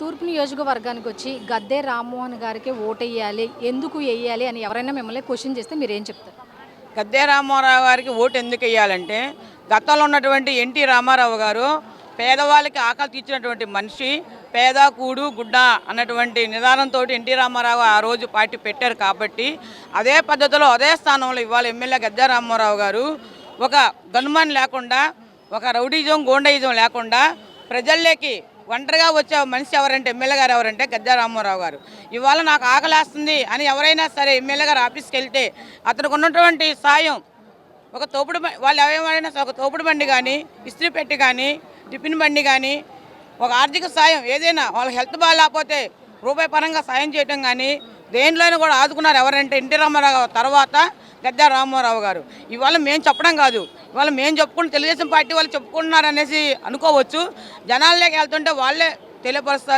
తూర్పు నియోజకవర్గానికి వచ్చి గద్దె రామ్మోహన్ గారికి ఓటెయ్యాలి, ఎందుకు ఎయ్యాలి అని ఎవరైనా మిమ్మల్ని క్వశ్చన్ చేస్తే మీరేం చెప్తారు? గద్దె రామారావు గారికి ఓటు ఎందుకు వేయాలంటే, గతంలో ఉన్నటువంటి ఎన్టీ రామారావు గారు పేదవాళ్ళకి ఆకలి తీర్చినటువంటి మనిషి. పేద కూడు గుడ్డ అన్నటువంటి నిదానంతో ఎన్టీ రామారావు ఆ రోజు పార్టీ పెట్టారు కాబట్టి అదే పద్ధతిలో అదే స్థానంలో ఇవాళ ఎమ్మెల్యే గద్దె రామారావు గారు ఒక గన్మన్ లేకుండా, ఒక రౌడీజం గోండయిజం లేకుండా ప్రజల్లోకి ఒంటరిగా వచ్చే మనిషి ఎవరంటే ఎమ్మెల్యే గారు ఎవరంటే గద్దె రామారావు గారు. ఇవాళ నాకు ఆకలేస్తుంది అని ఎవరైనా సరే ఎమ్మెల్యే గారు ఆఫీస్కి వెళ్తే అతనికి ఉన్నటువంటి సాయం ఒక తోపుడు వాళ్ళు ఏమైనా ఒక తోపుడు బండి కానీ, ఇస్త్రీ పెట్టి కానీ, టిఫిన్ బండి కానీ, ఒక ఆర్థిక సాయం ఏదైనా వాళ్ళ హెల్త్ బాగాలేకపోతే రూపాయి పరంగా సాయం చేయటం కానీ దేనిలోనూ కూడా ఆదుకున్నారు ఎవరంటే ఎన్టీ రామారావు తర్వాత గద్దె రామారావు గారు. ఇవాళ మేము చెప్పడం కాదు, ఇవాళ మేము చెప్పుకుంటూ తెలుగుదేశం పార్టీ వాళ్ళు చెప్పుకుంటున్నారు అనేసి అనుకోవచ్చు. జనాల్లోకి వెళ్తుంటే వాళ్ళే తెలియపరుస్తారు.